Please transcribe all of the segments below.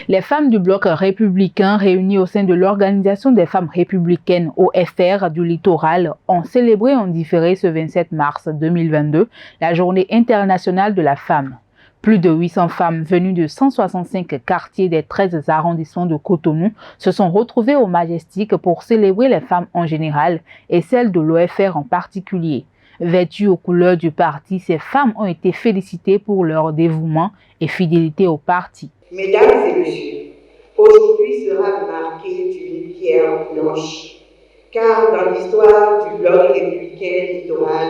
Les femmes du bloc républicain réunies au sein de l'Organisation des femmes républicaines OFR du littoral ont célébré en différé ce 27 mars 2022 la Journée internationale de la femme. Plus de 800 femmes venues de 165 quartiers des 13 arrondissements de Cotonou se sont retrouvées au Majestic pour célébrer les femmes en général et celles de l'OFR en particulier. Vêtues aux couleurs du parti, ces femmes ont été félicitées pour leur dévouement et fidélité au parti. Mesdames et messieurs, aujourd'hui sera marqué d'une pierre blanche, car dans l'histoire du bloc républicain littoral,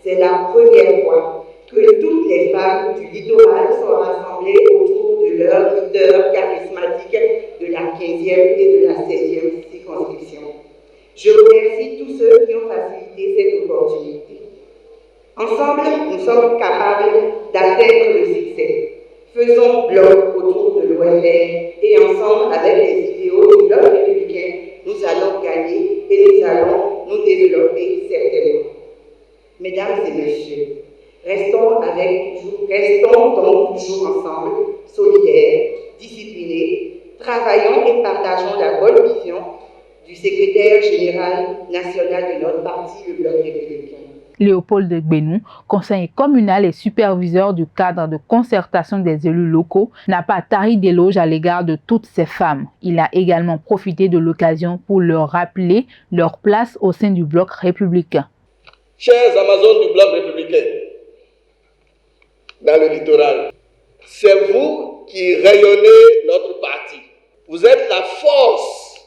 c'est la première fois que toutes les femmes du littoral sont rassemblées autour de leur leader charismatique de la 15e et de la 16e circonscription. Je remercie tous ceux qui ont facilité cette opportunité. Ensemble, nous sommes capables d'atteindre le succès. Faisons bloc autour de l'OFR et ensemble, avec les idéaux du bloc républicain, nous allons gagner et nous allons nous développer certainement. Mesdames et messieurs, restons donc toujours ensemble, solidaires, disciplinés, travaillons et partageons la bonne vision du secrétaire général national de notre parti, le bloc républicain. Léopold Gbenou, conseiller communal et superviseur du cadre de concertation des élus locaux, n'a pas tari d'éloges à l'égard de toutes ces femmes. Il a également profité de l'occasion pour leur rappeler leur place au sein du bloc républicain. Chers Amazones du bloc républicain, dans le littoral, c'est vous qui rayonnez notre parti. Vous êtes la force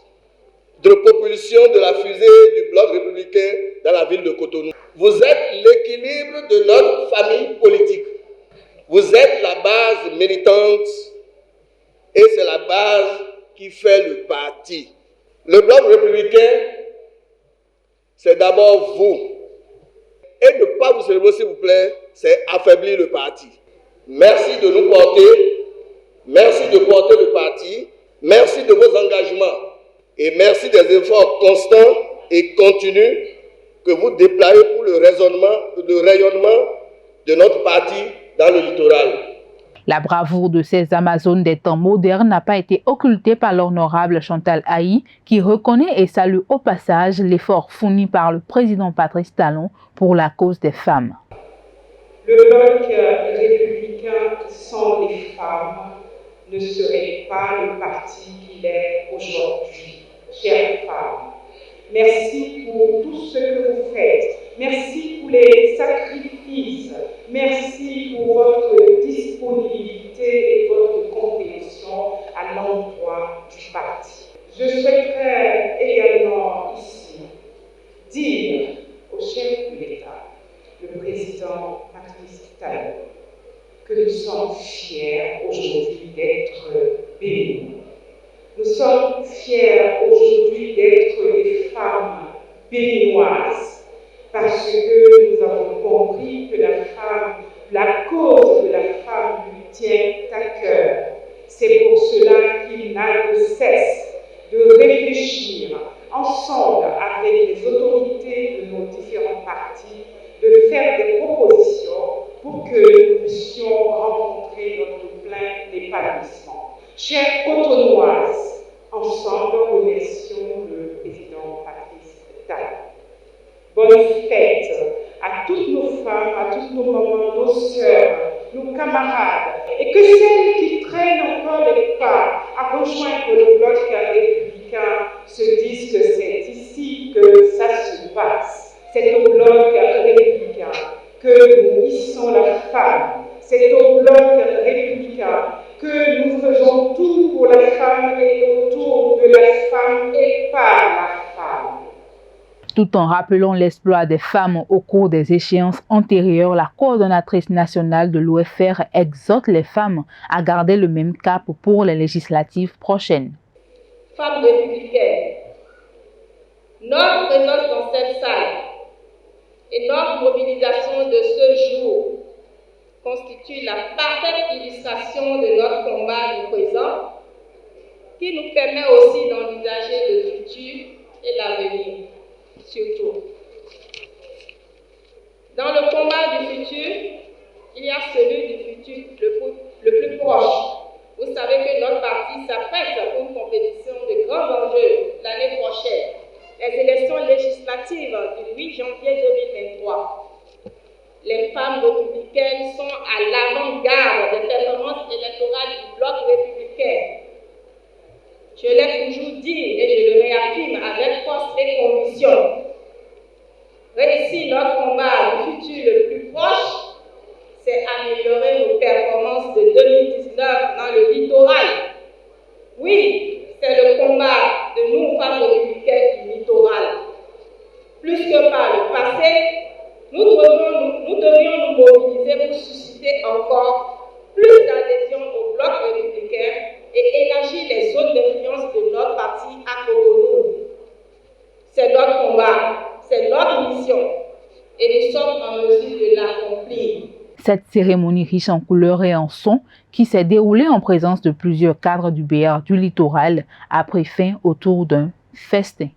de propulsion de la fusée du bloc républicain dans la ville de Cotonou. Vous êtes l'équilibre de notre famille politique. Vous êtes la base militante et c'est la base qui fait le parti. Le bloc républicain, c'est d'abord vous. Et ne pas vous célébrer, s'il vous plaît, c'est affaiblir le parti. Merci de nous porter. Merci de porter le parti. Merci de vos engagements. Et merci des efforts constants et continus que vous déployez pour le rayonnement de notre parti dans le littoral. La bravoure de ces Amazones des temps modernes n'a pas été occultée par l'honorable Chantal Ahi, qui reconnaît et salue au passage l'effort fourni par le président Patrice Talon pour la cause des femmes. Le bloc républicain sans les femmes ne serait pas le parti qu'il est aujourd'hui. Chères femmes, merci pour tout ce que vous faites. Merci pour les sacrifices. Merci pour votre disponibilité et votre compréhension à l'endroit du parti. Je souhaiterais également ici dire au chef de l'État, le président Patrice Talon, que nous sommes fiers aujourd'hui d'être bénis. Nous sommes fiers aujourd'hui d'être des femmes béninoises parce que nous avons compris que la cause de la femme lui tient à cœur. C'est pour cela qu'il n'a de cesse de réfléchir ensemble avec les autorités de nos différents partis, de faire des propositions pour que nous puissions rencontrer notre plein épanouissement. Chères Cotonoises, ensemble remercions le président Patrice Talon. Bonne fête à toutes nos femmes, à toutes nos mamans, nos sœurs, nos camarades, et que celles qui traînent encore les pas à rejoindre le bloc républicain se disent que c'est ici que ça se passe. C'est au bloc républicain que nous hissons la femme. C'est au bloc républicain que nous faisons tout pour la femme et autour de la femme et par la femme. Tout en rappelant l'exploit des femmes au cours des échéances antérieures, la coordonnatrice nationale de l'OFR exhorte les femmes à garder le même cap pour les législatives prochaines. Femmes républicaines, notre présence dans cette salle et notre mobilisation de ce jour constitue la parfaite illustration de notre combat du présent qui nous permet aussi d'envisager le futur et l'avenir, surtout. Dans le combat du futur, il y a celui du futur le plus proche, Vous savez que notre parti s'apprête pour une compétition de grands enjeux l'année prochaine, les élections législatives du 8 janvier 2023. Les femmes républicaines sont à l'avant-garde des performances électorales du bloc républicain. Je l'ai toujours dit et je le réaffirme avec force et conviction. Réussir notre combat du futur le plus proche, c'est améliorer nos performances de 2019 dans le littoral. Oui, c'est le combat de nous, femmes républicaines du littoral. Plus que par le passé, nous devions nous mobiliser pour susciter encore plus d'adhésion au bloc républicain et élargir les zones d'influence de notre parti à Cotonou. C'est notre combat, c'est notre mission et nous sommes en mesure de l'accomplir. Cette cérémonie riche en couleurs et en sons, qui s'est déroulée en présence de plusieurs cadres du BR du littoral, a pris fin autour d'un festin.